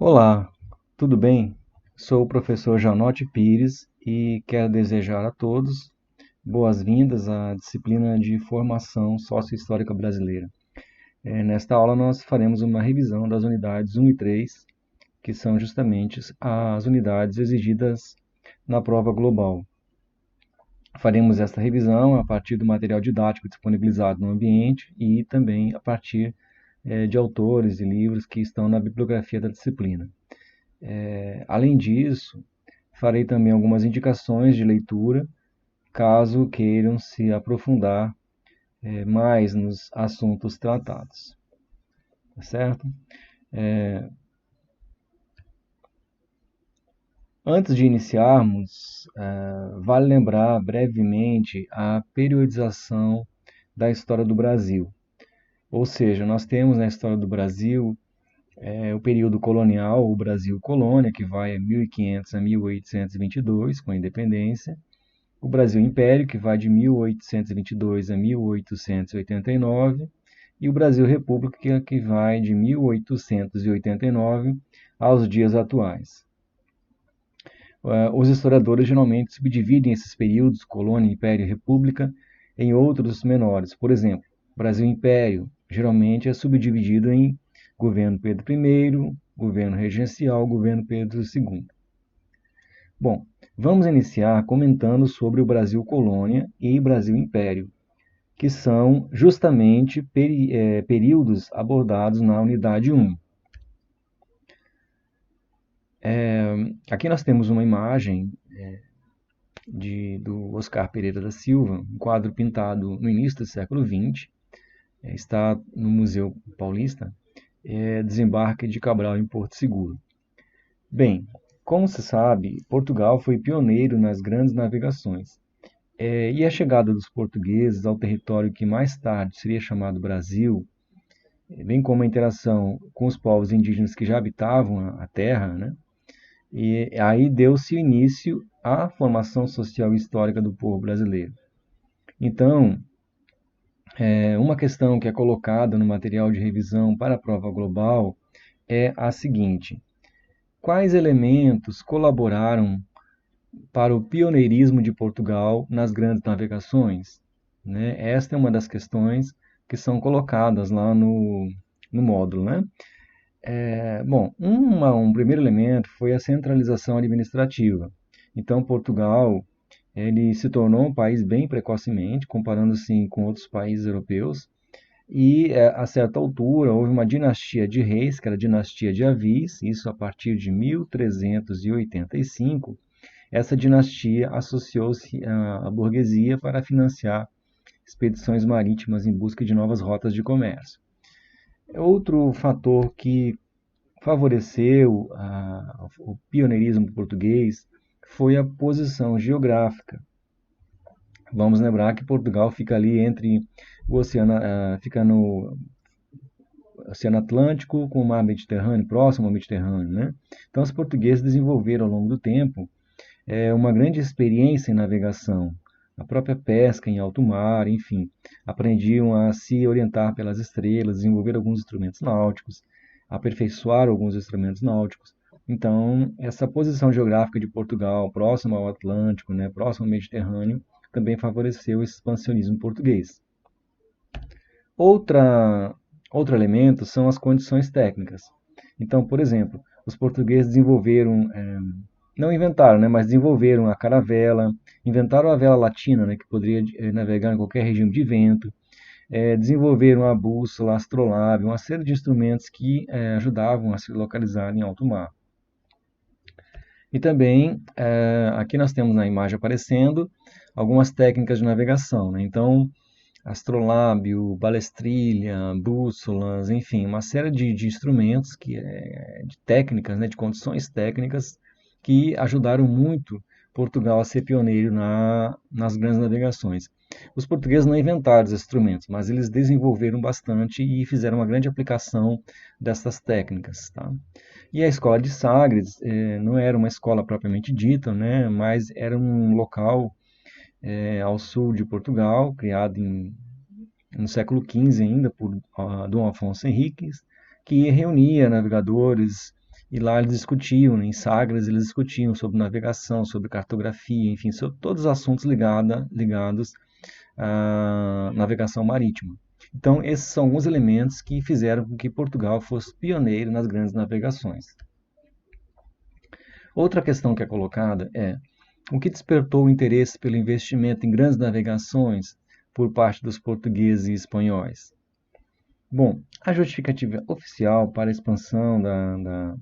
Olá, tudo bem? Sou o professor Janote Pires e quero desejar a todos boas-vindas à disciplina de Formação Sociohistórica Brasileira. Nesta aula nós faremos uma revisão das unidades 1 e 3, que são justamente as unidades exigidas na prova global. Faremos esta revisão a partir do material didático disponibilizado no ambiente e também a partir de autores e livros que estão na bibliografia da disciplina. Além disso, farei também algumas indicações de leitura, caso queiram se aprofundar mais nos assuntos tratados. Tá certo? Antes de iniciarmos, vale lembrar brevemente a periodização da história do Brasil. Ou seja, nós temos na história do Brasil o período colonial, o Brasil colônia, que vai de 1500 a 1822, com a independência. O Brasil Império, que vai de 1822 a 1889. E o Brasil República, que vai de 1889 aos dias atuais. Os historiadores geralmente subdividem esses períodos, colônia, império e república, em outros menores. Por exemplo, Brasil Império geralmente é subdividido em governo Pedro I, governo regencial, governo Pedro II. Bom, vamos iniciar comentando sobre o Brasil Colônia e Brasil Império, que são justamente períodos abordados na unidade 1. Aqui nós temos uma imagem do Oscar Pereira da Silva, um quadro pintado no início do século XX, está no Museu Paulista, Desembarque de Cabral em Porto Seguro. Bem, como se sabe, Portugal foi pioneiro nas grandes navegações. E a chegada dos portugueses ao território que mais tarde seria chamado Brasil, bem como a interação com os povos indígenas que já habitavam a terra, né? E aí deu-se início à formação social e histórica do povo brasileiro. Então, uma questão que é colocada no material de revisão para a prova global é a seguinte: quais elementos colaboraram para o pioneirismo de Portugal nas grandes navegações? Esta é uma das questões que são colocadas lá no módulo, né? Bom, um primeiro elemento foi a centralização administrativa. Então, Portugal ele se tornou um país bem precocemente, comparando-se com outros países europeus, e a certa altura houve uma dinastia de reis, que era a dinastia de Avis, isso a partir de 1385. Essa dinastia associou-se à burguesia para financiar expedições marítimas em busca de novas rotas de comércio. Outro fator que favoreceu o pioneirismo português foi a posição geográfica. Vamos lembrar que Portugal fica ali entre o oceano, fica no Oceano Atlântico com o Mar Mediterrâneo, próximo ao Mediterrâneo, né? Então os portugueses desenvolveram ao longo do tempo uma grande experiência em navegação, a própria pesca em alto mar, enfim, aprendiam a se orientar pelas estrelas, desenvolver alguns instrumentos náuticos, aperfeiçoar alguns instrumentos náuticos. Então, essa posição geográfica de Portugal, próximo ao Atlântico, né, próximo ao Mediterrâneo, também favoreceu esse expansionismo português. Outro elemento são as condições técnicas. Então, por exemplo, os portugueses desenvolveram, não inventaram, né, mas desenvolveram a caravela, inventaram a vela latina, né, que poderia navegar em qualquer regime de vento, desenvolveram a bússola, a astrolábio, uma série de instrumentos que ajudavam a se localizar em alto mar. E também, aqui nós temos na imagem aparecendo algumas técnicas de navegação, né? Então, astrolábio, balestrilha, bússolas, enfim, uma série de instrumentos, de técnicas, né, de condições técnicas que ajudaram muito Portugal a ser pioneiro nas grandes navegações. Os portugueses não inventaram os instrumentos, mas eles desenvolveram bastante e fizeram uma grande aplicação dessas técnicas. Tá? E a escola de Sagres não era uma escola propriamente dita, né, mas era um local ao sul de Portugal, criado no século XV ainda por Dom Afonso Henriques, que reunia navegadores E lá eles discutiam, né, em Sagres, eles discutiam sobre navegação, sobre cartografia, enfim, sobre todos os assuntos ligados à navegação marítima. Então, esses são alguns elementos que fizeram com que Portugal fosse pioneiro nas grandes navegações. Outra questão que é colocada é: o que despertou o interesse pelo investimento em grandes navegações por parte dos portugueses e espanhóis? Bom, a justificativa oficial para a expansão da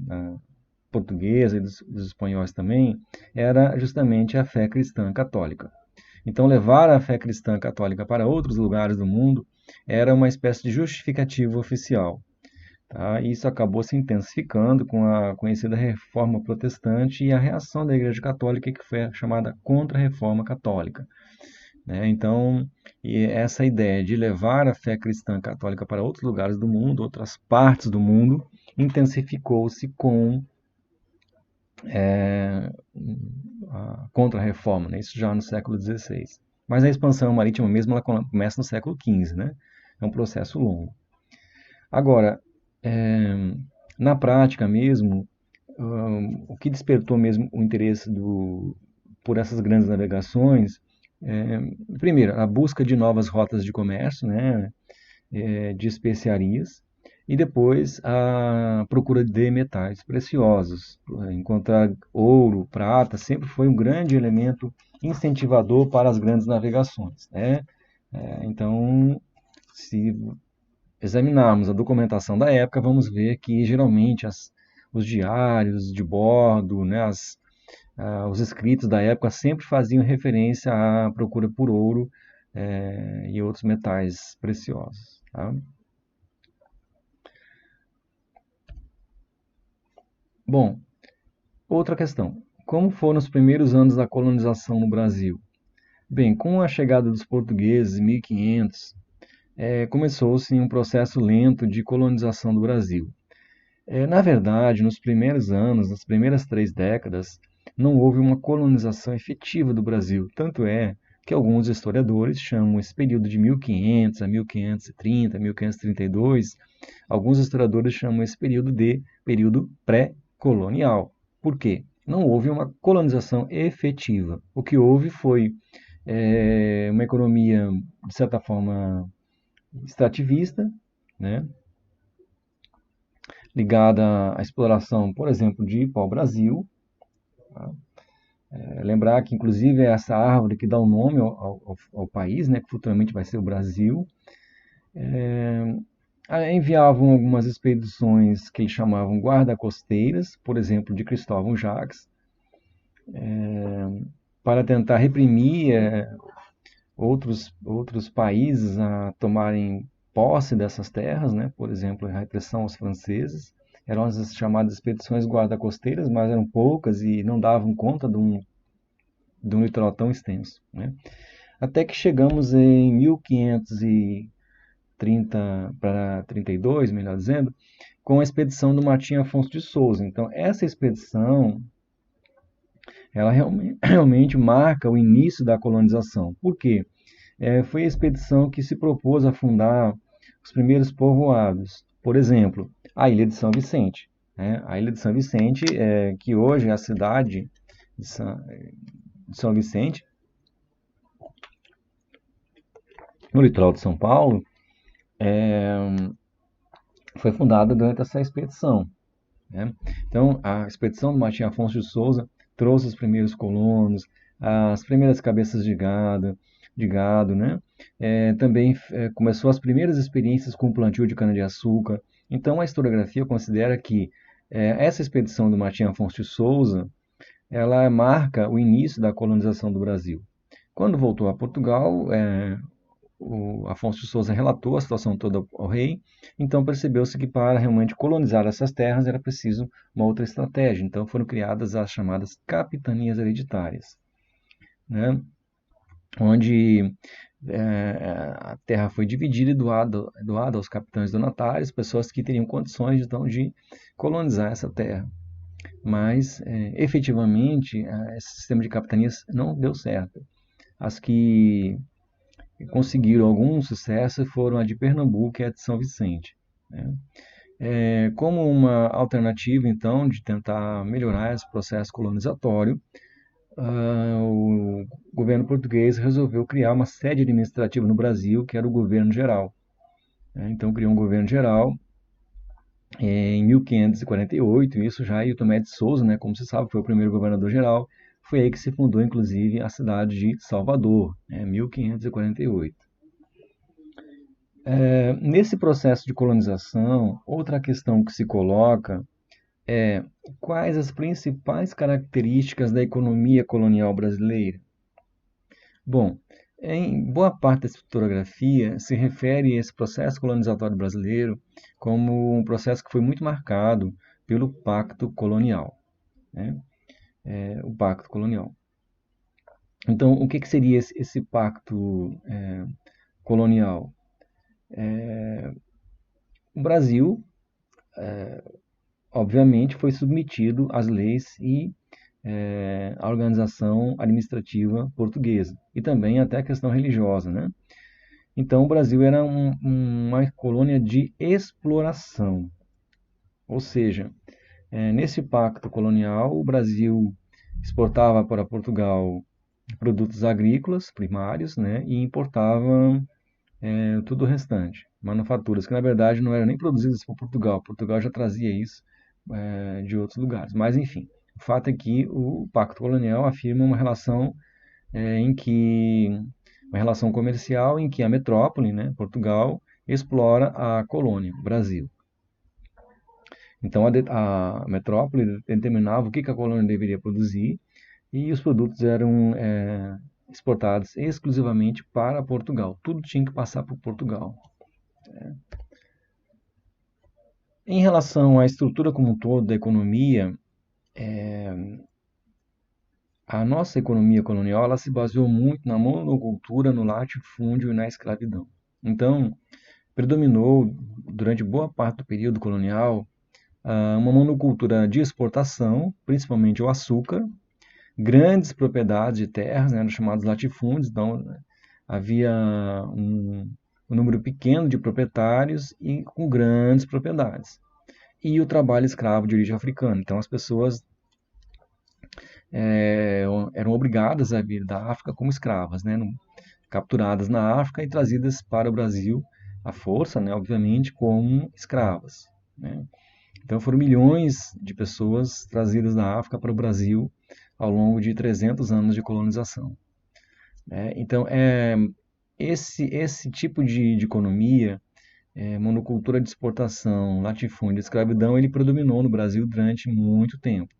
portuguesa e dos espanhóis também era justamente a fé cristã católica. Então, levar a fé cristã católica para outros lugares do mundo era uma espécie de justificativa oficial. Tá? E isso acabou se intensificando com a conhecida Reforma Protestante e a reação da Igreja Católica, que foi a chamada Contra-Reforma Católica. Né? Então, e essa ideia de levar a fé cristã católica para outros lugares do mundo, outras partes do mundo, intensificou-se com a Contra-Reforma, né? Isso já no século XVI. Mas a expansão marítima mesmo ela começa no século XV, né? É um processo longo. Agora, na prática mesmo, o que despertou mesmo o interesse por essas grandes navegações, primeiro, a busca de novas rotas de comércio, né, de especiarias, e depois a procura de metais preciosos. Encontrar ouro, prata, sempre foi um grande elemento incentivador para as grandes navegações, né? Então, se examinarmos a documentação da época, vamos ver que geralmente os diários de bordo, né, os escritos da época sempre faziam referência à procura por ouro e outros metais preciosos. Tá? Bom, outra questão. Como foram os primeiros anos da colonização no Brasil? Bem, com a chegada dos portugueses em 1500, começou-se um processo lento de colonização do Brasil. Na verdade, nos primeiros anos, nas primeiras 3 décadas, não houve uma colonização efetiva do Brasil. Tanto é que alguns historiadores chamam esse período de 1500 a 1530, 1532. Alguns historiadores chamam esse período de período pré-colonial. Por quê? Não houve uma colonização efetiva. O que houve foi uma economia, de certa forma, extrativista, né? Ligada à exploração, por exemplo, de pau-brasil. Tá? Lembrar que, inclusive, é essa árvore que dá o nome ao país, né, que futuramente vai ser o Brasil. Enviavam algumas expedições que eles chamavam guarda-costeiras, por exemplo, de Cristóvão Jacques, para tentar reprimir outros países a tomarem posse dessas terras, né? Por exemplo, a repressão aos franceses. Eram as chamadas expedições guarda-costeiras, mas eram poucas e não davam conta de um litoral tão extenso. Né? Até que chegamos em 1530 para 32, melhor dizendo, com a expedição do Martim Afonso de Souza. Então, essa expedição ela realmente marca o início da colonização. Por quê? Foi a expedição que se propôs a fundar os primeiros povoados. Por exemplo, a Ilha de São Vicente. Né? A Ilha de São Vicente, que hoje é a cidade de São Vicente, no litoral de São Paulo, foi fundada durante essa expedição. Né? Então, a expedição do Martim Afonso de Souza trouxe os primeiros colonos, as primeiras cabeças de gado, né? Também começou as primeiras experiências com o plantio de cana-de-açúcar. Então, a historiografia considera que essa expedição do Martim Afonso de Souza, ela marca o início da colonização do Brasil. Quando voltou a Portugal, o Afonso de Souza relatou a situação toda ao rei, então percebeu-se que para realmente colonizar essas terras era preciso uma outra estratégia. Então foram criadas as chamadas capitanias hereditárias, né? Onde a terra foi dividida e doada aos capitães donatários, pessoas que teriam condições então de colonizar essa terra. Mas, efetivamente, esse sistema de capitanias não deu certo. As que conseguiram algum sucesso foram a de Pernambuco e a de São Vicente. Né? Como uma alternativa, então, de tentar melhorar esse processo colonizatório, o governo português resolveu criar uma sede administrativa no Brasil, que era o governo geral. Então, criou um governo geral em 1548, isso já Ailton Tomé de Souza, né, como se sabe, foi o primeiro governador geral. Foi aí que se fundou, inclusive, a cidade de Salvador, 1548. Nesse processo de colonização, outra questão que se coloca é quais as principais características da economia colonial brasileira? Bom, em boa parte da historiografia se refere a esse processo colonizatório brasileiro como um processo que foi muito marcado pelo Pacto Colonial, né? O Pacto Colonial. Então, o que seria esse Pacto Colonial? O Brasil, obviamente, foi submetido às leis e à organização administrativa portuguesa e também até a questão religiosa, né? Então, o Brasil era uma colônia de exploração, ou seja, nesse pacto colonial, o Brasil exportava para Portugal produtos agrícolas primários, né, e importava tudo o restante, manufaturas que na verdade não eram nem produzidas por Portugal, Portugal já trazia isso de outros lugares. Mas enfim, o fato é que o pacto colonial afirma uma relação em que uma relação comercial em que a metrópole, né, Portugal, explora a colônia, Brasil. Então a metrópole determinava o que a colônia deveria produzir e os produtos eram exportados exclusivamente para Portugal. Tudo tinha que passar por Portugal. Em relação à estrutura como um todo da economia, a nossa economia colonial ela se baseou muito na monocultura, no latifúndio e na escravidão. Então, predominou durante boa parte do período colonial uma monocultura de exportação, principalmente o açúcar, grandes propriedades de terras, né, chamados latifúndios, então havia um número pequeno de proprietários e com grandes propriedades. E o trabalho escravo de origem africana, então as pessoas eram obrigadas a vir da África como escravas, né, capturadas na África e trazidas para o Brasil à força, né, obviamente, como escravas. Né. Então foram milhões de pessoas trazidas da África para o Brasil ao longo de 300 anos de colonização. Então, esse tipo de economia, monocultura de exportação, latifúndio, escravidão, ele predominou no Brasil durante muito tempo.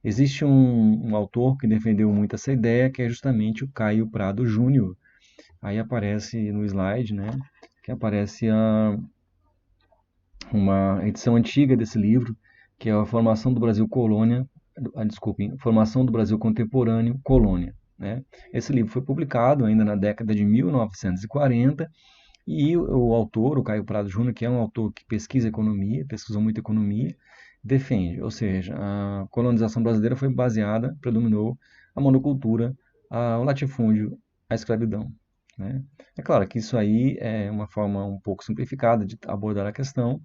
Existe um autor que defendeu muito essa ideia, que é justamente o Caio Prado Júnior. Aí aparece no slide, né, que aparece uma edição antiga desse livro, que é a Formação do Brasil Colônia, Formação do Brasil Contemporâneo, Colônia. Né? Esse livro foi publicado ainda na década de 1940 e o autor, o Caio Prado Júnior, que é um autor que pesquisa economia, pesquisou muito economia, defende, ou seja, a colonização brasileira foi baseada, predominou a monocultura, o latifúndio, a escravidão. Né? É claro que isso aí é uma forma um pouco simplificada de abordar a questão.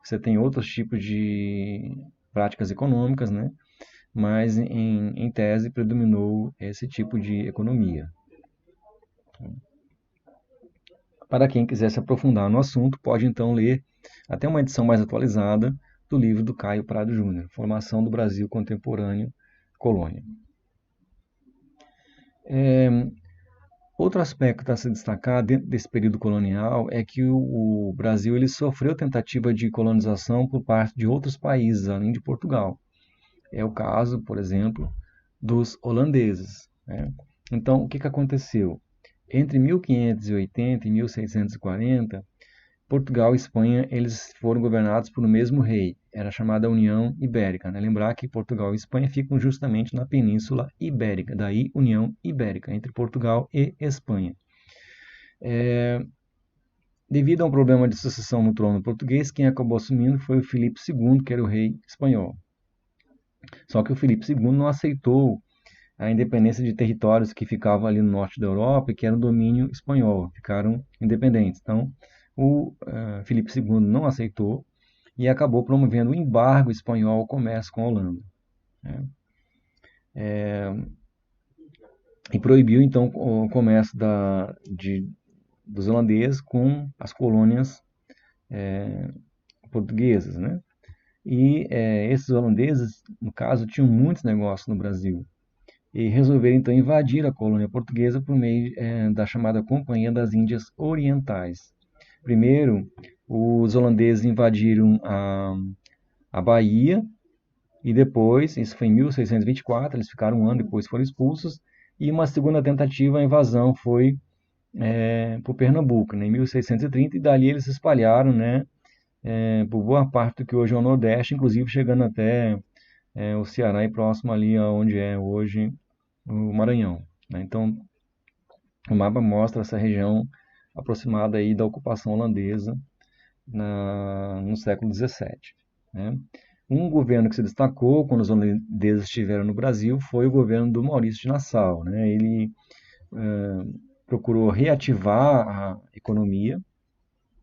Você tem outros tipos de práticas econômicas, né? Mas em tese predominou esse tipo de economia. Para quem quiser se aprofundar no assunto, pode então ler até uma edição mais atualizada do livro do Caio Prado Júnior, Formação do Brasil Contemporâneo, Colônia. Outro aspecto a se destacar dentro desse período colonial é que o Brasil ele sofreu tentativa de colonização por parte de outros países, além de Portugal. É o caso, por exemplo, dos holandeses. Né? Então, o que aconteceu? Entre 1580 e 1640, Portugal e Espanha eles foram governados por o mesmo rei. Era chamada União Ibérica. Né? Lembrar que Portugal e Espanha ficam justamente na Península Ibérica. Daí, União Ibérica, entre Portugal e Espanha. Devido a um problema de sucessão no trono português, quem acabou assumindo foi o Filipe II, que era o rei espanhol. Só que o Filipe II não aceitou a independência de territórios que ficavam ali no norte da Europa e que eram domínio espanhol, ficaram independentes. Então, o Filipe II não aceitou e acabou promovendo o embargo espanhol ao comércio com a Holanda, né? E proibiu então o comércio dos holandeses com as colônias portuguesas, né? E esses holandeses, no caso, tinham muitos negócios no Brasil e resolveram então invadir a colônia portuguesa por meio da chamada Companhia das Índias Orientais. Primeiro, os holandeses invadiram a Bahia e depois, isso foi em 1624, eles ficaram um ano, depois foram expulsos, e uma segunda tentativa, a invasão foi por Pernambuco, né, em 1630, e dali eles se espalharam, né, por boa parte do que hoje é o Nordeste, inclusive chegando até o Ceará e próximo ali aonde é hoje o Maranhão, né? Então, o mapa mostra essa região aproximada aí da ocupação holandesa no século XVII, né? Um governo que se destacou quando os holandeses estiveram no Brasil foi o governo do Maurício de Nassau, né? Ele procurou reativar a economia,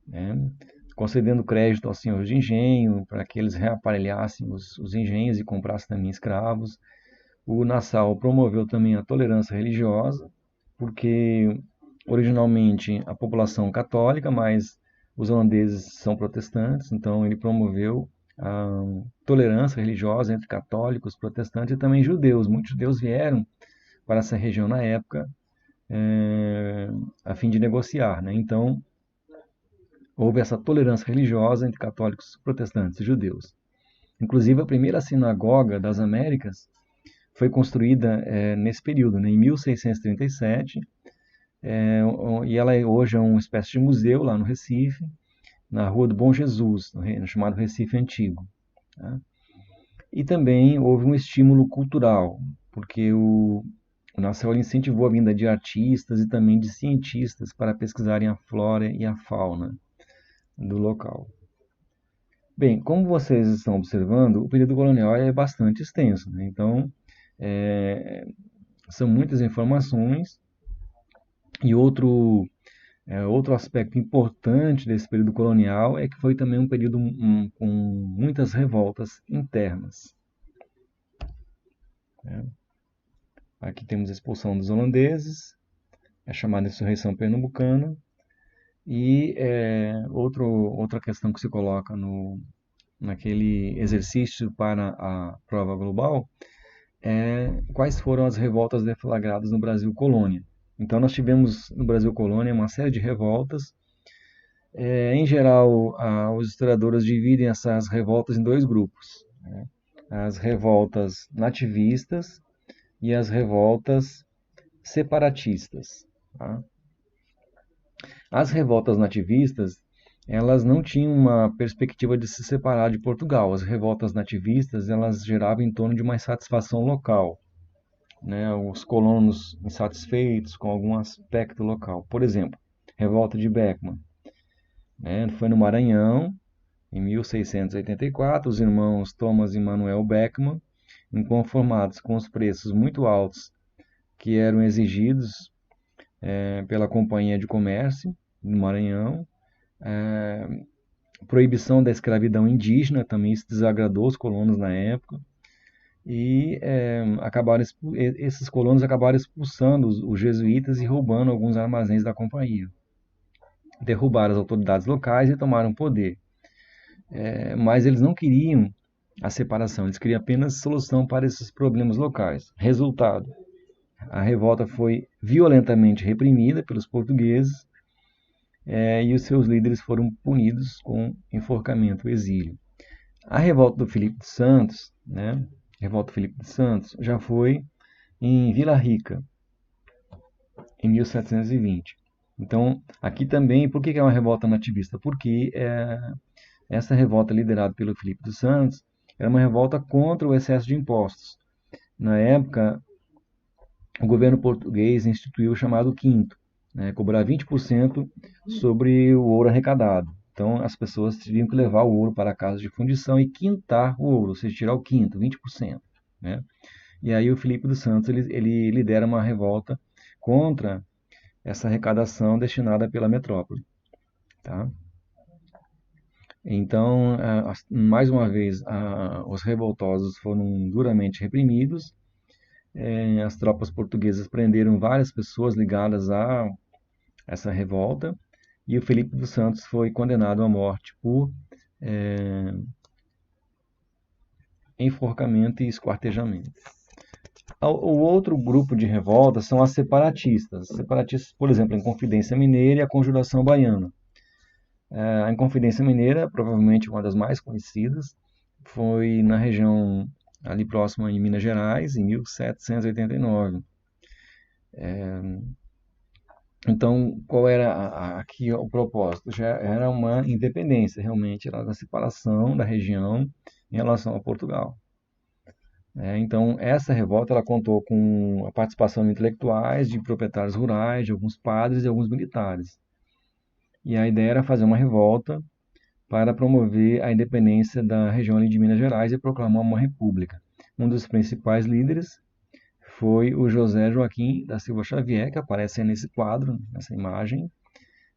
né? Concedendo crédito aos senhores de engenho para que eles reaparelhassem os engenhos e comprassem também escravos. O Nassau promoveu também a tolerância religiosa, porque originalmente a população católica, mas os holandeses são protestantes, então ele promoveu a tolerância religiosa entre católicos, protestantes e também judeus. Muitos judeus vieram para essa região na época a fim de negociar, né? Então houve essa tolerância religiosa entre católicos, protestantes e judeus. Inclusive a primeira sinagoga das Américas foi construída nesse período, né, em 1637, e ela hoje é uma espécie de museu lá no Recife, na Rua do Bom Jesus, no chamado Recife Antigo. Tá? E também houve um estímulo cultural, porque o Nassau incentivou a vinda de artistas e também de cientistas para pesquisarem a flora e a fauna do local. Bem, como vocês estão observando, o período colonial é bastante extenso, né? Então, são muitas informações e outro aspecto importante desse período colonial é que foi também um período com muitas revoltas internas, né? Aqui temos a expulsão dos holandeses, a chamada insurreição pernambucana, e outra questão que se coloca naquele exercício para a prova global quais foram as revoltas deflagradas no Brasil colônia. Então nós tivemos no Brasil colônia uma série de revoltas. Em geral, os historiadores dividem essas revoltas em dois grupos, né? As revoltas nativistas e as revoltas separatistas. Tá? As revoltas nativistas, elas não tinham uma perspectiva de se separar de Portugal. As revoltas nativistas, elas geravam em torno de uma insatisfação local, né? Os colonos insatisfeitos com algum aspecto local. Por exemplo, revolta de Beckman, né? Foi no Maranhão, em 1684, os irmãos Thomas e Manuel Beckman, inconformados com os preços muito altos que eram exigidos pela Companhia de Comércio no Maranhão, proibição da escravidão indígena, também isso desagradou os colonos na época, e esses colonos acabaram expulsando os jesuítas e roubando alguns armazéns da companhia. Derrubaram as autoridades locais e tomaram poder. Mas eles não queriam a separação, eles queriam apenas solução para esses problemas locais. Resultado, a revolta foi violentamente reprimida pelos portugueses e os seus líderes foram punidos com enforcamento e exílio. A revolta do Filipe de Santos, né, revolta do Filipe de Santos, já foi em Vila Rica, em 1720. Então, aqui também, por que é uma revolta nativista? Porque essa revolta liderada pelo Filipe dos Santos era uma revolta contra o excesso de impostos. Na época, o governo português instituiu o chamado quinto, né, cobrar 20% sobre o ouro arrecadado. Então, as pessoas tinham que levar o ouro para a casa de fundição e quintar o ouro, ou seja, tirar o quinto, 20%. Né? E aí o Filipe dos Santos ele lidera uma revolta contra essa arrecadação destinada pela metrópole. Tá? Então, mais uma vez, os revoltosos foram duramente reprimidos. As tropas portuguesas prenderam várias pessoas ligadas a essa revolta e o Felipe dos Santos foi condenado à morte por é, enforcamento e esquartejamento. O outro grupo de revolta são as separatistas. Separatistas, por exemplo, a Inconfidência Mineira e a Conjuração Baiana. A Inconfidência Mineira, provavelmente uma das mais conhecidas, foi na região ali próxima em Minas Gerais, em 1789. Então, qual era aqui o propósito? Já era uma independência, realmente, era a separação da região em relação a Portugal. Então, essa revolta ela contou com a participação de intelectuais, de proprietários rurais, de alguns padres e alguns militares. E a ideia era fazer uma revolta para promover a independência da região ali de Minas Gerais e proclamar uma república. Um dos principais líderes foi o José Joaquim da Silva Xavier, que aparece aí nesse quadro, nessa imagem.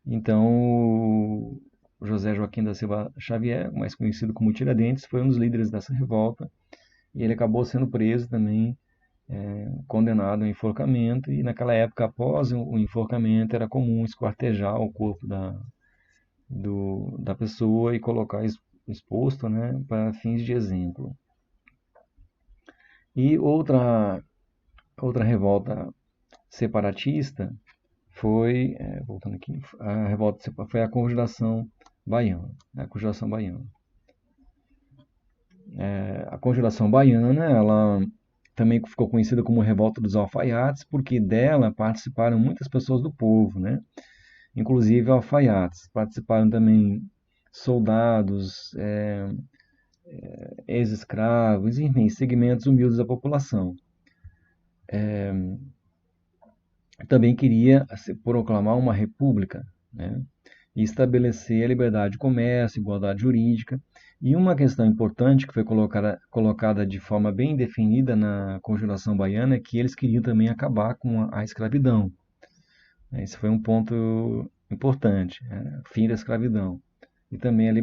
Então, o José Joaquim da Silva Xavier, mais conhecido como Tiradentes, foi um dos líderes dessa revolta e ele acabou sendo preso também, condenado ao enforcamento. E naquela época, após o enforcamento, era comum esquartejar o corpo da pessoa e colocar exposto, né, para fins de exemplo. E outra revolta separatista foi, voltando aqui, a revolta foi a Conjuração Baiana. A Conjuração Baiana. A Conjuração Baiana, ela também ficou conhecida como Revolta dos Alfaiates, porque dela participaram muitas pessoas do povo, né? Inclusive alfaiates. Participaram também soldados, ex-escravos, enfim, segmentos humildes da população. Também queria proclamar uma república, né? E estabelecer a liberdade de comércio, igualdade jurídica. E uma questão importante que foi colocada de forma bem definida na Conjuração Baiana é que eles queriam também acabar com a escravidão. Esse foi um ponto importante, fim da escravidão. E também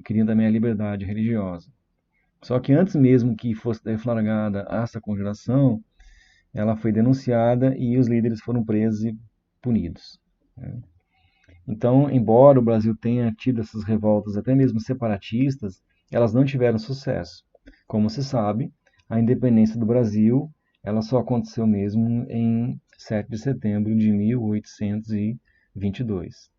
queriam também a liberdade religiosa. Só que antes mesmo que fosse deflagrada essa conjuração, ela foi denunciada e os líderes foram presos e punidos. Então, embora o Brasil tenha tido essas revoltas, até mesmo separatistas, elas não tiveram sucesso. Como se sabe, a independência do Brasil ela só aconteceu mesmo em 7 de setembro de 1822.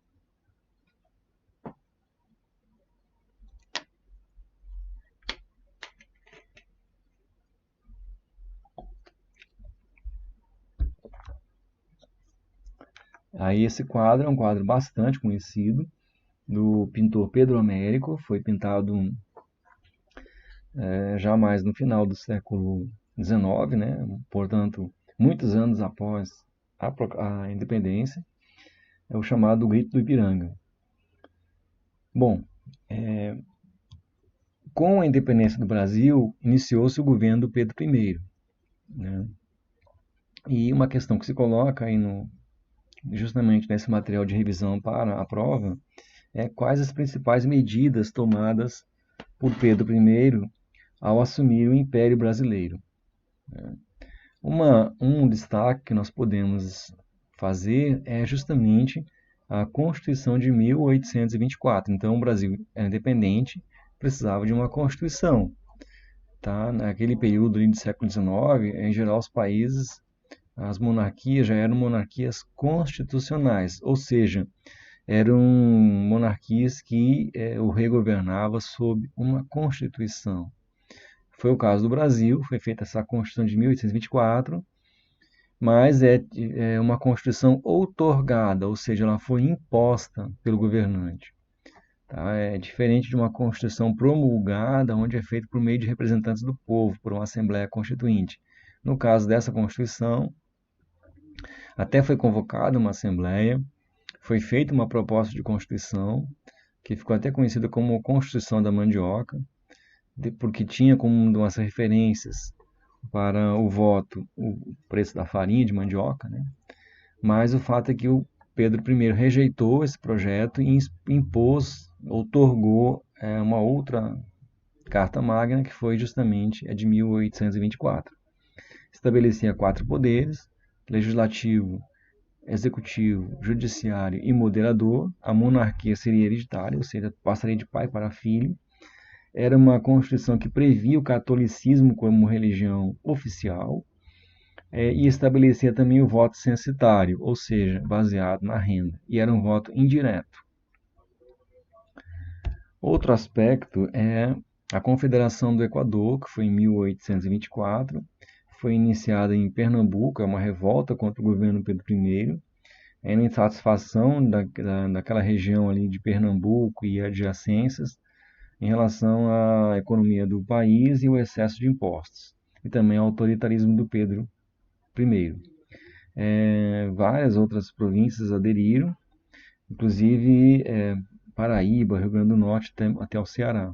Aí esse quadro é um quadro bastante conhecido, do pintor Pedro Américo, foi pintado já mais no final do século XIX, né? Portanto, muitos anos após a independência, é o chamado Grito do Ipiranga. Bom, com a independência do Brasil, iniciou-se o governo do Pedro I, né? E uma questão que se coloca aí justamente nesse material de revisão para a prova é quais as principais medidas tomadas por Pedro I ao assumir o Império Brasileiro. Um destaque que nós podemos fazer é justamente a Constituição de 1824. Então, o Brasil era independente, precisava de uma Constituição. Tá? Naquele período ali do século XIX, em geral, os países, as monarquias já eram monarquias constitucionais, ou seja, eram monarquias que o rei governava sob uma Constituição. Foi o caso do Brasil, foi feita essa Constituição de 1824, mas é uma Constituição outorgada, ou seja, ela foi imposta pelo governante. Tá? É diferente de uma Constituição promulgada, onde é feito por meio de representantes do povo, por uma Assembleia Constituinte. No caso dessa Constituição, até foi convocada uma Assembleia, foi feita uma proposta de Constituição, que ficou até conhecida como Constituição da Mandioca, porque tinha como uma das referências para o voto o preço da farinha de mandioca, né? Mas o fato é que o Pedro I rejeitou esse projeto e impôs, outorgou uma outra Carta Magna, que foi justamente a de 1824. Estabelecia 4 poderes: legislativo, executivo, judiciário e moderador. A monarquia seria hereditária, ou seja, passaria de pai para filho. Era uma constituição que previa o catolicismo como religião oficial, e estabelecia também o voto censitário, ou seja, baseado na renda, e era um voto indireto. Outro aspecto é a Confederação do Equador, que foi em 1824, foi iniciada em Pernambuco, é uma revolta contra o governo Pedro I, é a insatisfação daquela região ali de Pernambuco e adjacências em relação à economia do país e o excesso de impostos, e também ao autoritarismo do Pedro I. Várias outras províncias aderiram, inclusive Paraíba, Rio Grande do Norte, até o Ceará.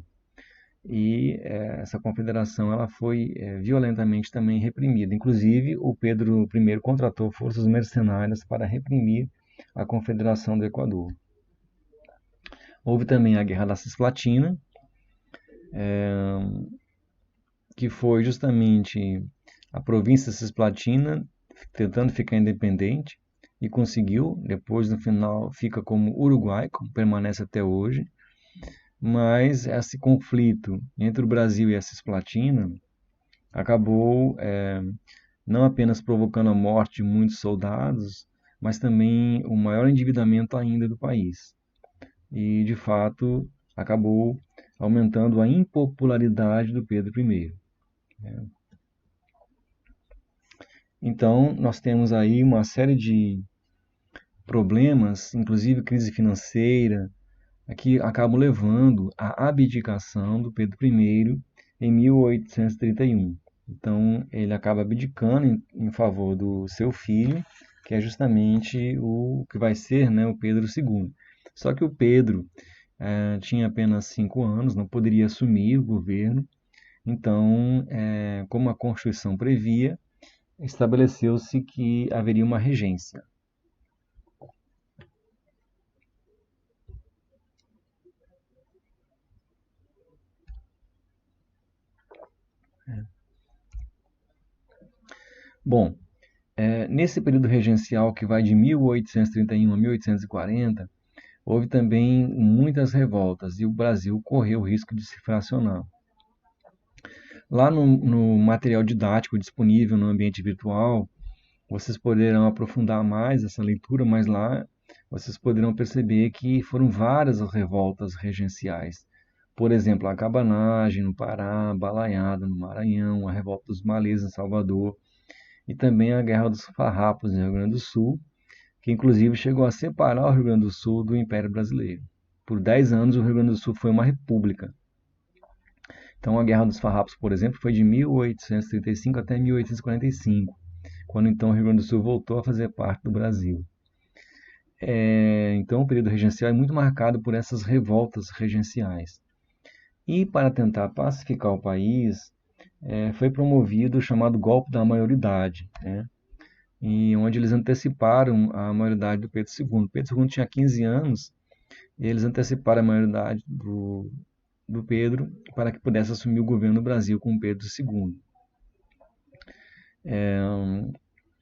E essa confederação ela foi violentamente também reprimida. Inclusive, o Pedro I contratou forças mercenárias para reprimir a Confederação do Equador. Houve também a Guerra da Cisplatina, que foi justamente a província cisplatina tentando ficar independente e conseguiu. Depois, no final, fica como Uruguai, como permanece até hoje. Mas esse conflito entre o Brasil e a Cisplatina acabou não apenas provocando a morte de muitos soldados, mas também o maior endividamento ainda do país. E, de fato, acabou aumentando a impopularidade do Pedro I. Então, nós temos aí uma série de problemas, inclusive crise financeira, que acabam levando à abdicação do Pedro I em 1831. Então, ele acaba abdicando em favor do seu filho, que é justamente o que vai ser, né, o Pedro II. Só que o Pedro tinha apenas 5 anos, não poderia assumir o governo. Então, como a Constituição previa, estabeleceu-se que haveria uma regência. Bom, nesse período regencial que vai de 1831 a 1840, houve também muitas revoltas e o Brasil correu o risco de se fracionar. Lá no material didático disponível no ambiente virtual, vocês poderão aprofundar mais essa leitura, mas lá vocês poderão perceber que foram várias as revoltas regenciais. Por exemplo, a cabanagem no Pará, a Balaiada no Maranhão, a revolta dos malês em Salvador, e também a Guerra dos Farrapos no Rio Grande do Sul, que inclusive chegou a separar o Rio Grande do Sul do Império Brasileiro. Por 10 anos o Rio Grande do Sul foi uma república. Então a Guerra dos Farrapos, por exemplo, foi de 1835 até 1845, quando então o Rio Grande do Sul voltou a fazer parte do Brasil. Então o período regencial é muito marcado por essas revoltas regenciais. E para tentar pacificar o país, foi promovido o chamado golpe da maioridade, né? E onde eles anteciparam a maioridade do Pedro II. Pedro II tinha 15 anos e eles anteciparam a maioridade do Pedro para que pudesse assumir o governo do Brasil com Pedro II.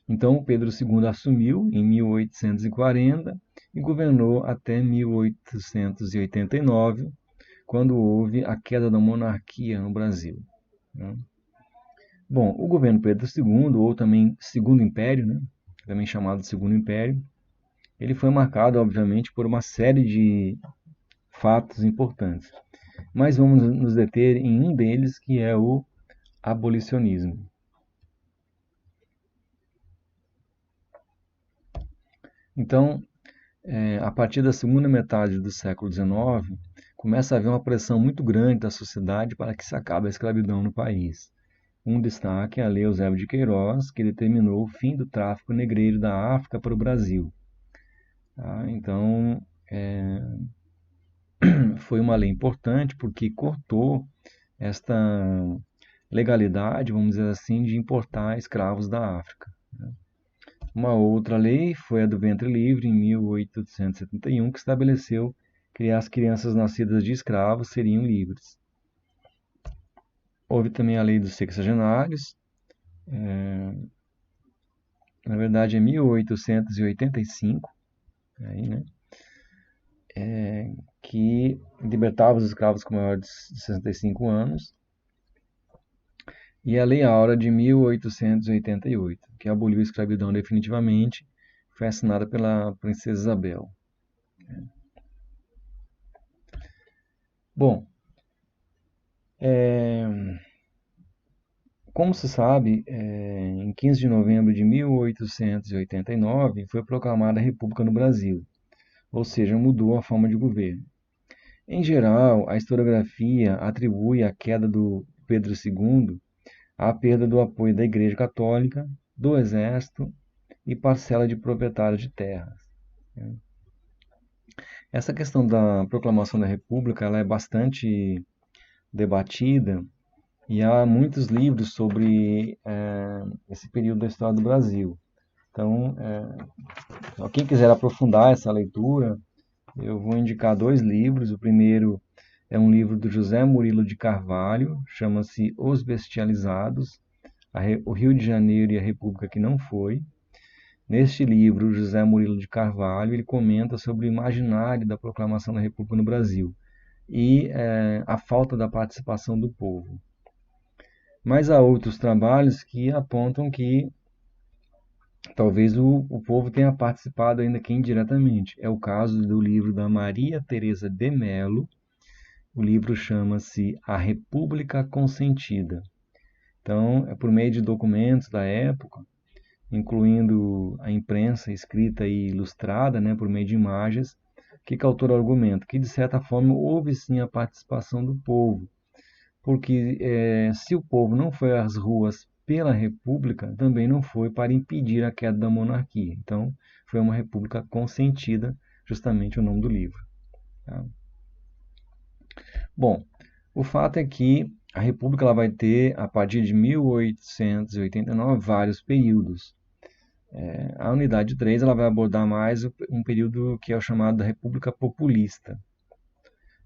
Então, Pedro II assumiu em 1840 e governou até 1889, quando houve a queda da monarquia no Brasil. Bom, o governo Pedro II, ou também Segundo Império, né, também chamado de Segundo Império, ele foi marcado, obviamente, por uma série de fatos importantes. Mas vamos nos deter em um deles, que é o abolicionismo. Então, a partir da segunda metade do século XIX, começa a haver uma pressão muito grande da sociedade para que se acabe a escravidão no país. Um destaque é a Lei Eusébio de Queiroz, que determinou o fim do tráfico negreiro da África para o Brasil. Então, foi uma lei importante porque cortou esta legalidade, vamos dizer assim, de importar escravos da África. Uma outra lei foi a do ventre livre, em 1871, que estabeleceu que as crianças nascidas de escravos seriam livres. Houve também a lei dos sexagenários, na verdade é 1885, aí, né, que libertava os escravos com maior de 65 anos, e a Lei Áurea de 1888, que aboliu a escravidão definitivamente, foi assinada pela Princesa Isabel. Bom, como se sabe, em 15 de novembro de 1889 foi proclamada a República no Brasil, ou seja, mudou a forma de governo. Em geral, a historiografia atribui a queda do Pedro II à perda do apoio da Igreja Católica, do Exército e parcela de proprietários de terras. Essa questão da proclamação da República ela é bastante debatida e há muitos livros sobre esse período da história do Brasil. Então, quem quiser aprofundar essa leitura, eu vou indicar dois livros. O primeiro é um livro do José Murilo de Carvalho, chama-se Os Bestializados, o Rio de Janeiro e a República que não foi. Neste livro, José Murilo de Carvalho ele comenta sobre o imaginário da proclamação da República no Brasil e a falta da participação do povo. Mas há outros trabalhos que apontam que talvez o povo tenha participado ainda que indiretamente. É o caso do livro da Maria Teresa de Mello. O livro chama-se A República Consentida. Então, é por meio de documentos da época, incluindo a imprensa escrita e ilustrada, né, por meio de imagens, que a autora argumenta que, de certa forma, houve sim a participação do povo. Porque se o povo não foi às ruas pela República, também não foi para impedir a queda da monarquia. Então, foi uma República consentida, justamente o nome do livro. Tá? Bom, o fato é que a República ela vai ter, a partir de 1889, vários períodos. A unidade 3 ela vai abordar mais um período que é o chamado da República Populista.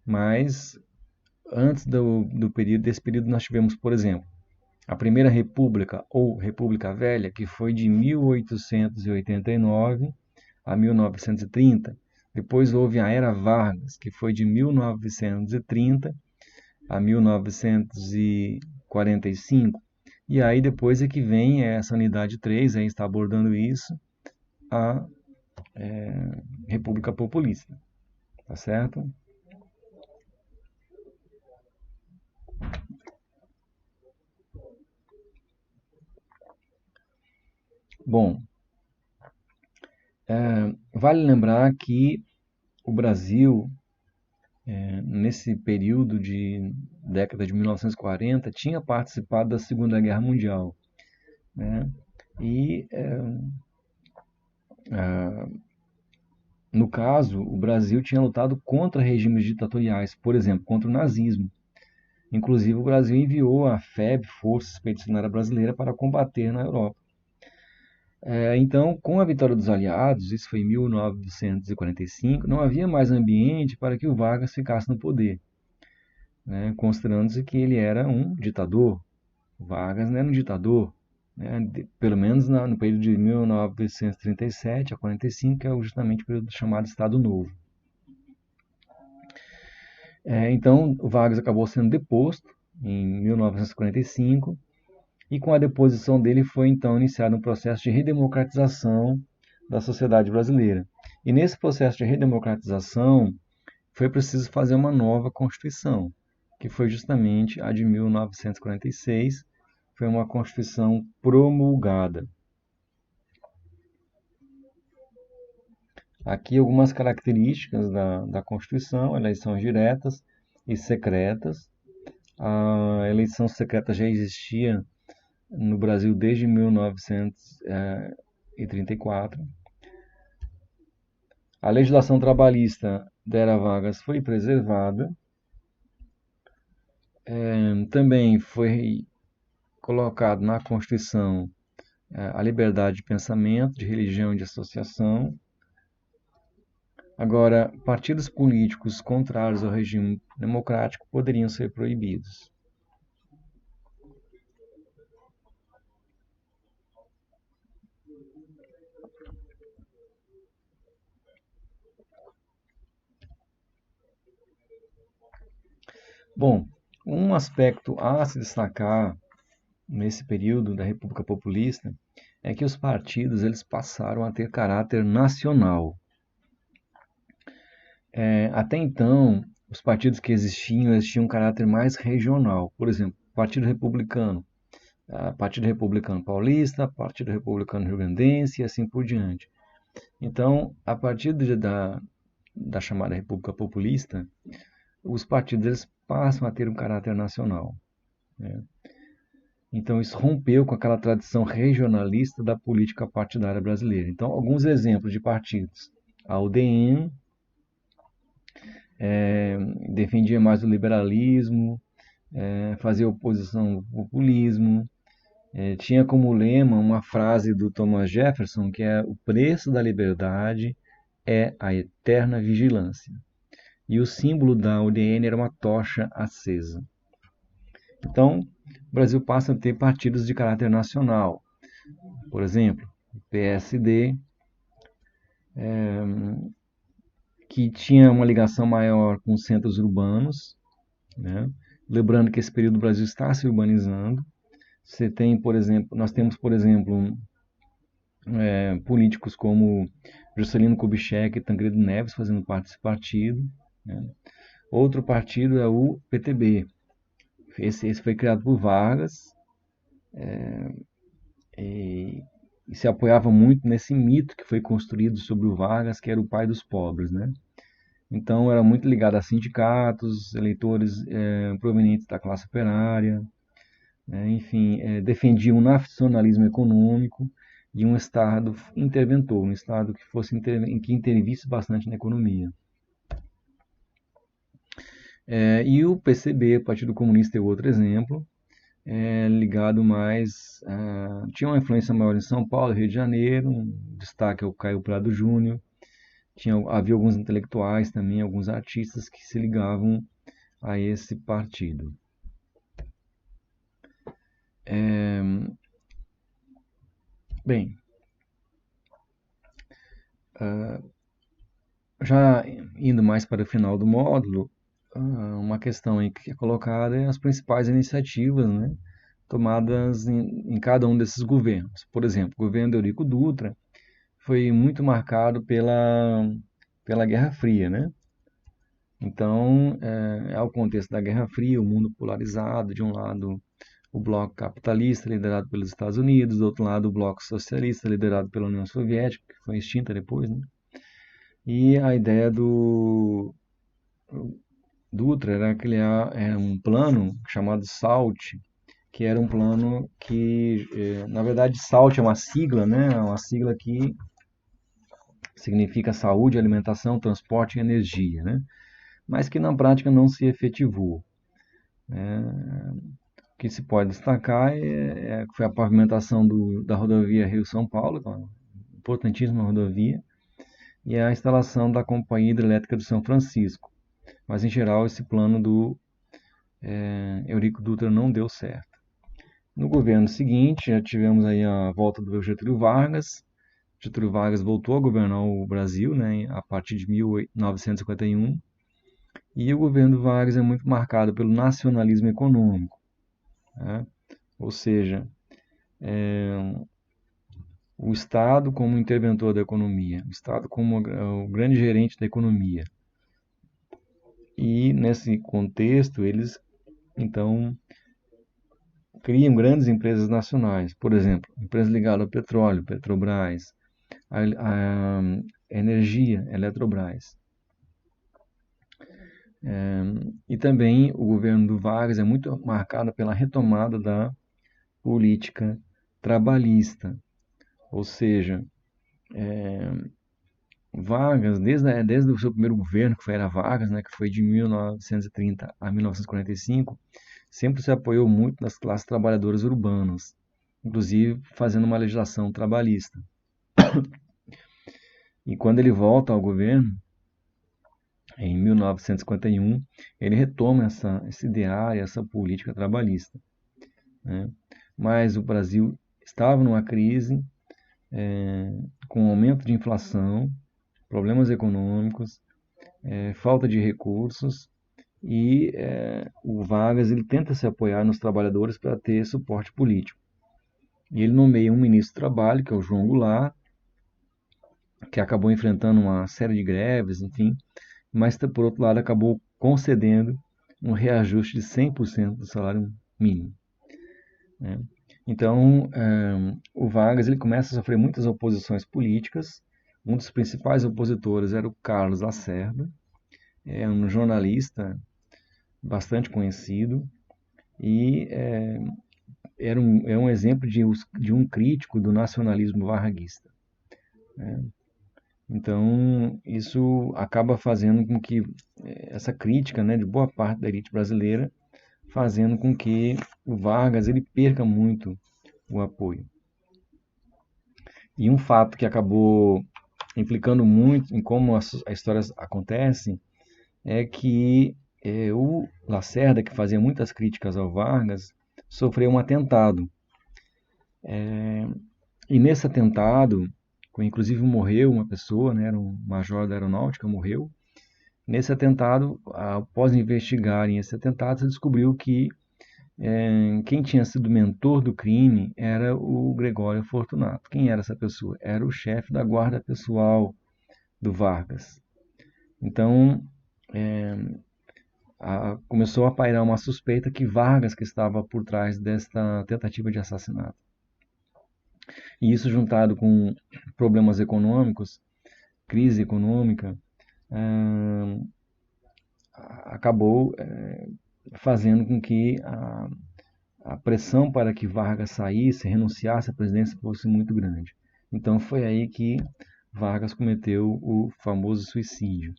Mas, antes desse período, nós tivemos, por exemplo, a Primeira República, ou República Velha, que foi de 1889 a 1930. Depois houve a Era Vargas, que foi de 1930 a 1945. E aí depois é que vem essa unidade 3, aí está abordando isso, a República Populista. Tá certo? Bom, vale lembrar que o Brasil, nesse período de década de 1940, tinha participado da Segunda Guerra Mundial, né? E, no caso, o Brasil tinha lutado contra regimes ditatoriais, por exemplo, contra o nazismo. Inclusive, o Brasil enviou a FEB, Força Expedicionária Brasileira, para combater na Europa. Então, com a vitória dos aliados, isso foi em 1945, não havia mais ambiente para que o Vargas ficasse no poder, né, considerando-se que ele era um ditador. O Vargas não era um ditador, né, pelo menos no período de 1937 a 45, que é justamente o período chamado Estado Novo. Então, o Vargas acabou sendo deposto em 1945, e com a deposição dele foi então iniciado um processo de redemocratização da sociedade brasileira. E nesse processo de redemocratização foi preciso fazer uma nova Constituição, que foi justamente a de 1946, foi uma Constituição promulgada. Aqui algumas características da Constituição: eleições diretas e secretas. A eleição secreta já existia no Brasil desde 1934. A legislação trabalhista da Era Vargas foi preservada. Também foi colocado na Constituição a liberdade de pensamento, de religião e de associação. Agora, partidos políticos contrários ao regime democrático poderiam ser proibidos. Bom, um aspecto a se destacar nesse período da República Populista é que os partidos eles passaram a ter caráter nacional. Até então, os partidos que existiam, eles tinham um caráter mais regional. Por exemplo, Partido Republicano Paulista, Partido Republicano Rio-Grandense e assim por diante. Então, a partir da chamada República Populista, os partidos eles passam a ter um caráter nacional, né? Então, isso rompeu com aquela tradição regionalista da política partidária brasileira. Então, alguns exemplos de partidos. A UDN defendia mais o liberalismo, fazia oposição ao populismo, tinha como lema uma frase do Thomas Jefferson, que é: o preço da liberdade é a eterna vigilância. E o símbolo da UDN era uma tocha acesa. Então, o Brasil passa a ter partidos de caráter nacional. Por exemplo, o PSD, que tinha uma ligação maior com os centros urbanos, né? Lembrando que esse período o Brasil está se urbanizando. Você tem, por exemplo, nós temos, por exemplo, políticos como Juscelino Kubitschek e Tancredo Neves fazendo parte desse partido, né? Outro partido é o PTB. Esse foi criado por Vargas, e se apoiava muito nesse mito que foi construído sobre o Vargas, que era o pai dos pobres, né? Então era muito ligado a sindicatos, eleitores provenientes da classe operária, né? Enfim, defendia um nacionalismo econômico e um Estado interventor, um Estado que que intervisse bastante na economia. E o PCB, o Partido Comunista, é outro exemplo, ligado mais. Tinha uma influência maior em São Paulo, Rio de Janeiro, um destaque ao Caio Prado Júnior. Havia alguns intelectuais também, alguns artistas que se ligavam a esse partido. Bem, já indo mais para o final do módulo, uma questão aí que é colocada é as principais iniciativas, né, tomadas em cada um desses governos. Por exemplo, o governo de Eurico Dutra foi muito marcado pela Guerra Fria, né? Então, é o contexto da Guerra Fria, o mundo polarizado, de um lado o bloco capitalista liderado pelos Estados Unidos, do outro lado o bloco socialista liderado pela União Soviética, que foi extinta depois, né? E a ideia do Dutra era criar um plano chamado SALT, que era um plano que, na verdade, SALT é uma sigla, né? É uma sigla que significa saúde, alimentação, transporte e energia, né? Mas que na prática não se efetivou, né? O que se pode destacar foi a pavimentação da rodovia Rio-São Paulo, uma importantíssima rodovia, e a instalação da Companhia Hidrelétrica do São Francisco. Mas, em geral, esse plano do Eurico Dutra não deu certo. No governo seguinte, já tivemos aí a volta do Getúlio Vargas. Getúlio Vargas voltou a governar o Brasil, né, a partir de 1951. E o governo Vargas é muito marcado pelo nacionalismo econômico, né? Ou seja, o Estado como interventor da economia, o Estado como o grande gerente da economia. E nesse contexto, eles então criam grandes empresas nacionais, por exemplo, empresas ligadas ao petróleo, Petrobras, a energia, Eletrobras. E também o governo do Vargas é muito marcado pela retomada da política trabalhista, ou seja, Vargas, desde o seu primeiro governo, que era Vargas, né, que foi de 1930 a 1945, sempre se apoiou muito nas classes trabalhadoras urbanas, inclusive fazendo uma legislação trabalhista. E quando ele volta ao governo, em 1951, ele retoma esse ideário, essa política trabalhista, né? Mas o Brasil estava numa crise, com aumento de inflação, problemas econômicos, falta de recursos, e o Vargas ele tenta se apoiar nos trabalhadores para ter suporte político. E ele nomeia um ministro do Trabalho, que é o João Goulart, que acabou enfrentando uma série de greves, enfim, mas por outro lado acabou concedendo um reajuste de 100% do salário mínimo, né? Então, o Vargas ele começa a sofrer muitas oposições políticas. Um dos principais opositores era o Carlos Lacerda, um jornalista bastante conhecido e é um exemplo de um crítico do nacionalismo varguista, né? Então, isso acaba fazendo com que essa crítica, né, de boa parte da elite brasileira, fazendo com que o Vargas ele perca muito o apoio. E um fato que acabou implicando muito em como as histórias acontecem é que o Lacerda, que fazia muitas críticas ao Vargas, sofreu um atentado. E nesse atentado, inclusive morreu uma pessoa, né, era um major da aeronáutica, morreu. Nesse atentado, após investigarem esse atentado, se descobriu que quem tinha sido mentor do crime era o Gregório Fortunato. Quem era essa pessoa? Era o chefe da guarda pessoal do Vargas. Então, começou a pairar uma suspeita que Vargas que estava por trás desta tentativa de assassinato. E isso juntado com problemas econômicos, crise econômica, acabou fazendo com que a pressão para que Vargas saísse, renunciasse à presidência fosse muito grande. Então foi aí que Vargas cometeu o famoso suicídio.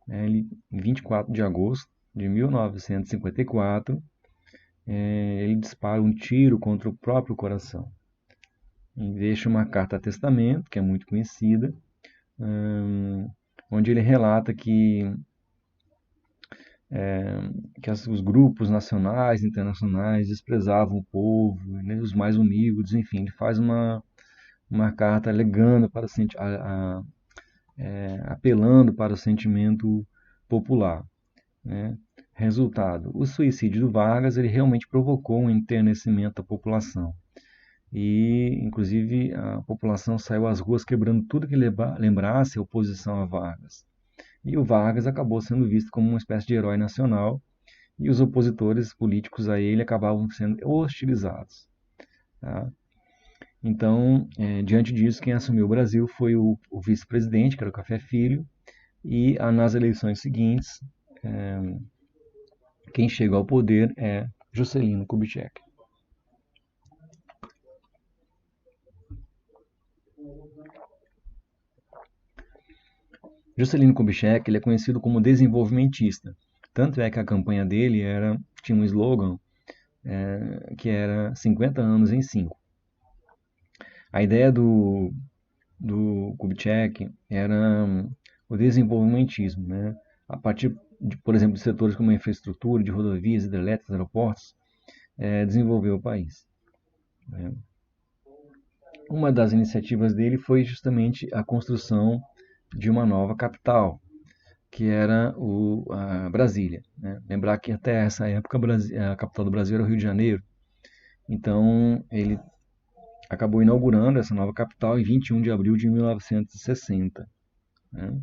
Ele, em 24 de agosto de 1954, ele dispara um tiro contra o próprio coração e deixa uma carta a testamento, que é muito conhecida, onde ele relata que os grupos nacionais e internacionais desprezavam o povo, né, os mais humildes, enfim, ele faz uma carta alegando para apelando para o sentimento popular, né? Resultado, o suicídio do Vargas ele realmente provocou um enternecimento da população. E, inclusive, a população saiu às ruas quebrando tudo que lembrasse a oposição a Vargas. E o Vargas acabou sendo visto como uma espécie de herói nacional, e os opositores políticos a ele acabavam sendo hostilizados, tá? Então, diante disso, quem assumiu o Brasil foi o vice-presidente, que era o Café Filho, e nas eleições seguintes, quem chega ao poder é Juscelino Kubitschek. Juscelino Kubitschek ele é conhecido como desenvolvimentista. Tanto é que a campanha dele tinha um slogan que era 50 anos em 5. A ideia do Kubitschek era o desenvolvimentismo, né? A partir, por exemplo, de setores como a infraestrutura, de rodovias, hidrelétricas, aeroportos, desenvolver o país, né? Uma das iniciativas dele foi justamente a construção de uma nova capital, que era a Brasília, né? Lembrar que até essa época a capital do Brasil era o Rio de Janeiro. Então ele acabou inaugurando essa nova capital em 21 de abril de 1960, né?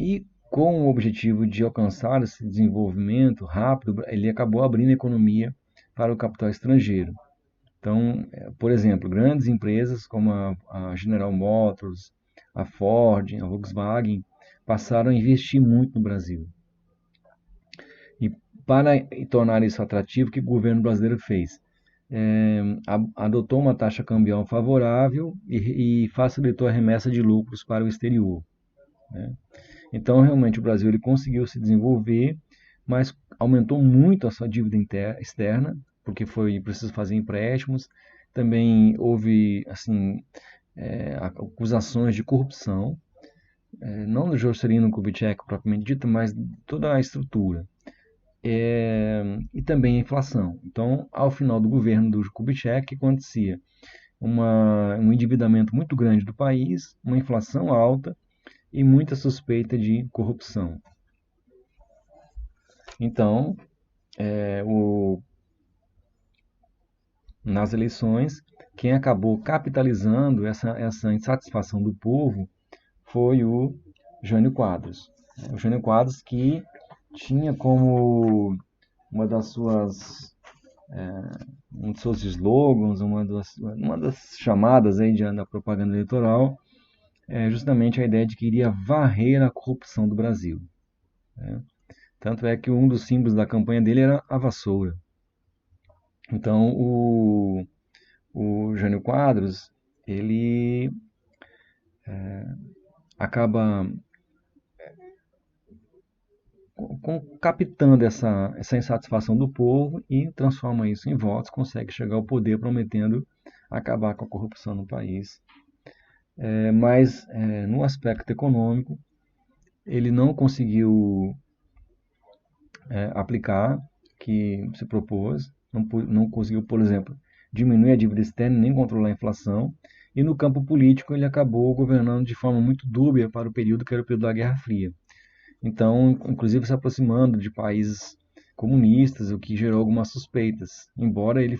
E com o objetivo de alcançar esse desenvolvimento rápido, ele acabou abrindo a economia para o capital estrangeiro. Então, por exemplo, grandes empresas como a General Motors, a Ford, a Volkswagen, passaram a investir muito no Brasil. E para tornar isso atrativo, o que o governo brasileiro fez? Adotou uma taxa cambial favorável e facilitou a remessa de lucros para o exterior, né? Então, realmente, o Brasil ele conseguiu se desenvolver, mas aumentou muito a sua dívida externa, porque foi preciso fazer empréstimos. Também houve assim, acusações de corrupção, não do Juscelino Kubitschek propriamente dito, mas toda a estrutura. E também a inflação. Então, ao final do governo do Kubitschek, o que acontecia? Um endividamento muito grande do país, uma inflação alta e muita suspeita de corrupção. Então, nas eleições, quem acabou capitalizando essa insatisfação do povo foi o Jânio Quadros. O Jânio Quadros que tinha como uma das suas um dos seus slogans, uma das chamadas aí da propaganda eleitoral, é justamente a ideia de que iria varrer a corrupção do Brasil. Né? Tanto é que um dos símbolos da campanha dele era a vassoura. Então, o Jânio Quadros, ele acaba captando essa insatisfação do povo e transforma isso em votos, consegue chegar ao poder prometendo acabar com a corrupção no país. Mas no aspecto econômico, ele não conseguiu aplicar o que se propôs, não conseguiu, por exemplo, diminuir a dívida externa nem controlar a inflação, e no campo político ele acabou governando de forma muito dúbia para o período que era o período da Guerra Fria. Então, inclusive se aproximando de países comunistas, o que gerou algumas suspeitas, embora ele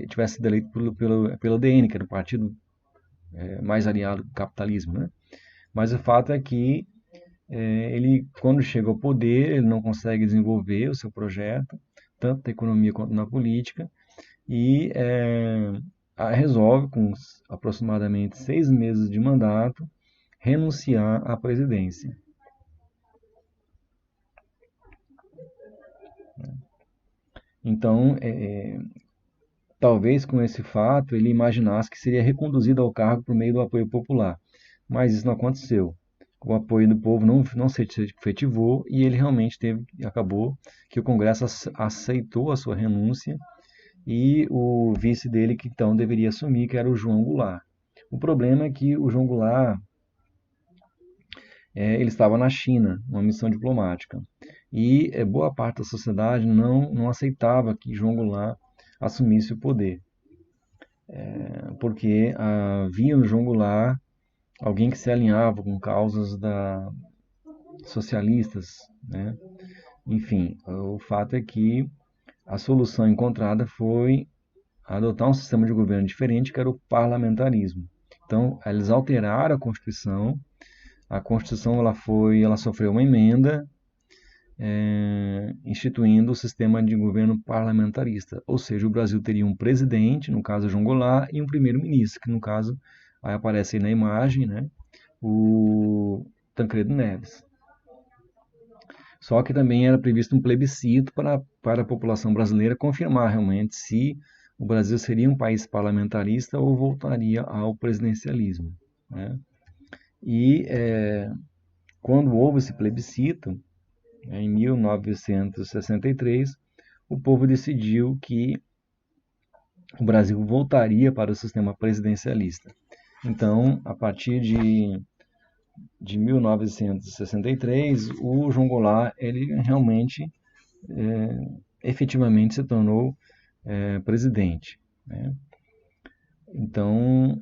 tivesse sido eleito pelo DN, que era o partido mais aliado do capitalismo, né? Mas o fato é que ele, quando chega ao poder, ele não consegue desenvolver o seu projeto, tanto na economia quanto na política, e resolve, com aproximadamente 6 meses de mandato, renunciar à presidência. Então, talvez com esse fato ele imaginasse que seria reconduzido ao cargo por meio do apoio popular, mas isso não aconteceu. O apoio do povo não se efetivou e ele realmente acabou que o Congresso aceitou a sua renúncia e o vice dele que então deveria assumir, que era o João Goulart. O problema é que o João Goulart ele estava na China, numa missão diplomática, e boa parte da sociedade não aceitava que João Goulart assumisse o poder, porque havia no João Goulart alguém que se alinhava com causas socialistas, né? Enfim, o fato é que a solução encontrada foi adotar um sistema de governo diferente, que era o parlamentarismo. Então, eles alteraram a Constituição. A Constituição ela sofreu uma emenda instituindo o sistema de governo parlamentarista. Ou seja, o Brasil teria um presidente, no caso João Goulart, e um primeiro-ministro, que no caso aí aparece aí na imagem, né, o Tancredo Neves. Só que também era previsto um plebiscito para a população brasileira confirmar realmente se o Brasil seria um país parlamentarista ou voltaria ao presidencialismo. Né? E quando houve esse plebiscito, em 1963, o povo decidiu que o Brasil voltaria para o sistema presidencialista. Então, a partir de 1963, o João Goulart ele realmente, efetivamente se tornou presidente. Né? Então,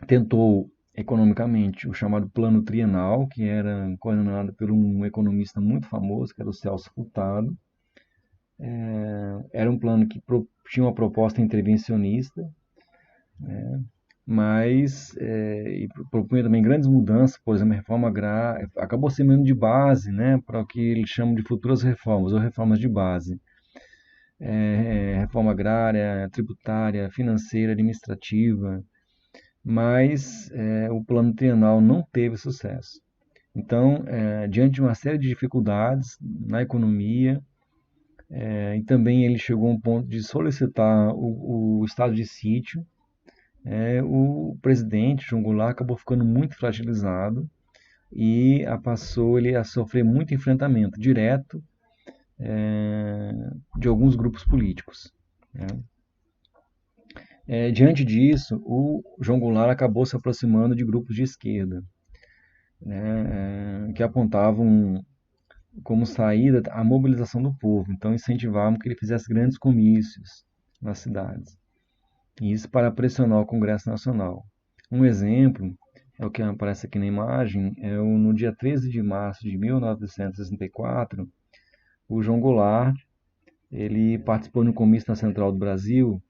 tentou economicamente o chamado Plano Trienal, que era coordenado por um economista muito famoso, que era o Celso Furtado. Era um plano que tinha uma proposta intervencionista, mas propunha também grandes mudanças, por exemplo, a reforma agrária, acabou sendo de base, né, para o que eles chamam de futuras reformas, ou reformas de base. Reforma agrária, tributária, financeira, administrativa, mas o plano trienal não teve sucesso. Então, diante de uma série de dificuldades na economia, e também ele chegou a um ponto de solicitar o estado de sítio, o presidente João Goulart acabou ficando muito fragilizado e passou ele a sofrer muito enfrentamento direto de alguns grupos políticos. Né? Diante disso, o João Goulart acabou se aproximando de grupos de esquerda, né, que apontavam como saída a mobilização do povo. Então incentivavam que ele fizesse grandes comícios nas cidades. E isso para pressionar o Congresso Nacional. Um exemplo é o que aparece aqui na imagem, no dia 13 de março de 1964, o João Goulart, ele participou no comício na Central do Brasil,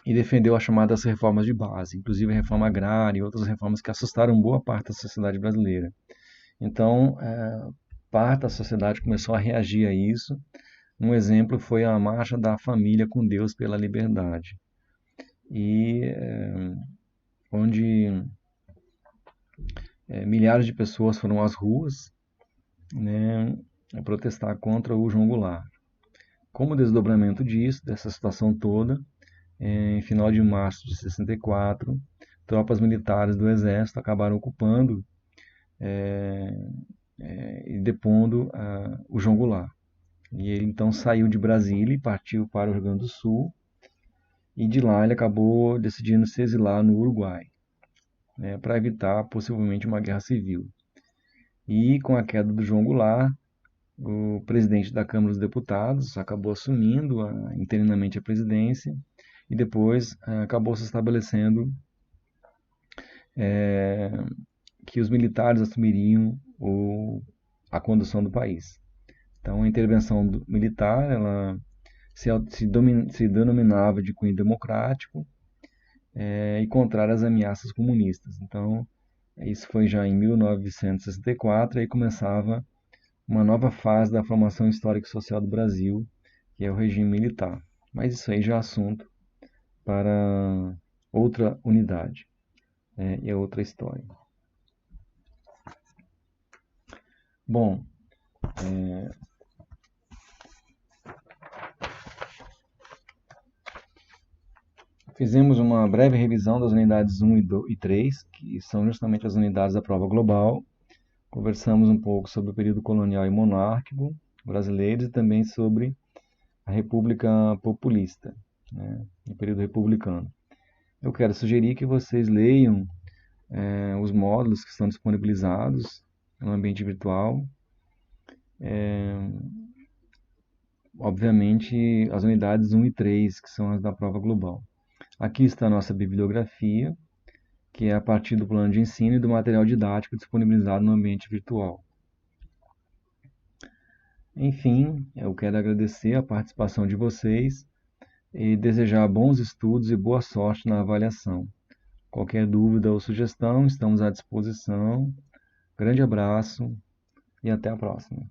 e defendeu as chamadas reformas de base, inclusive a reforma agrária e outras reformas que assustaram boa parte da sociedade brasileira. Então, parte da sociedade começou a reagir a isso. Um exemplo foi a Marcha da Família com Deus pela Liberdade, e onde milhares de pessoas foram às ruas, né, a protestar contra o João Goulart. Como desdobramento disso, dessa situação toda, em final de março de 64, tropas militares do Exército acabaram ocupando e depondo o João Goulart. E ele então saiu de Brasília e partiu para o Rio Grande do Sul, e de lá ele acabou decidindo se exilar no Uruguai, né, para evitar possivelmente uma guerra civil. E com a queda do João Goulart, o presidente da Câmara dos Deputados acabou assumindo interinamente a presidência, e depois acabou se estabelecendo que os militares assumiriam a condução do país. Então a intervenção militar ela se denominava de cunho democrático e contrária às ameaças comunistas. Então isso foi já em 1964, aí começava uma nova fase da formação histórica e social do Brasil, que é o regime militar. Mas isso aí já é assunto para outra unidade, e é outra história. Bom, fizemos uma breve revisão das unidades 1 e 3, que são justamente as unidades da prova global. Conversamos um pouco sobre o período colonial e monárquico brasileiro e também sobre a República Populista, né, o período republicano. Eu quero sugerir que vocês leiam os módulos que estão disponibilizados no ambiente virtual. Obviamente, as unidades 1 e 3, que são as da prova global. Aqui está a nossa bibliografia, que é a partir do plano de ensino e do material didático disponibilizado no ambiente virtual. Enfim, eu quero agradecer a participação de vocês e desejar bons estudos e boa sorte na avaliação. Qualquer dúvida ou sugestão, estamos à disposição. Grande abraço e até a próxima.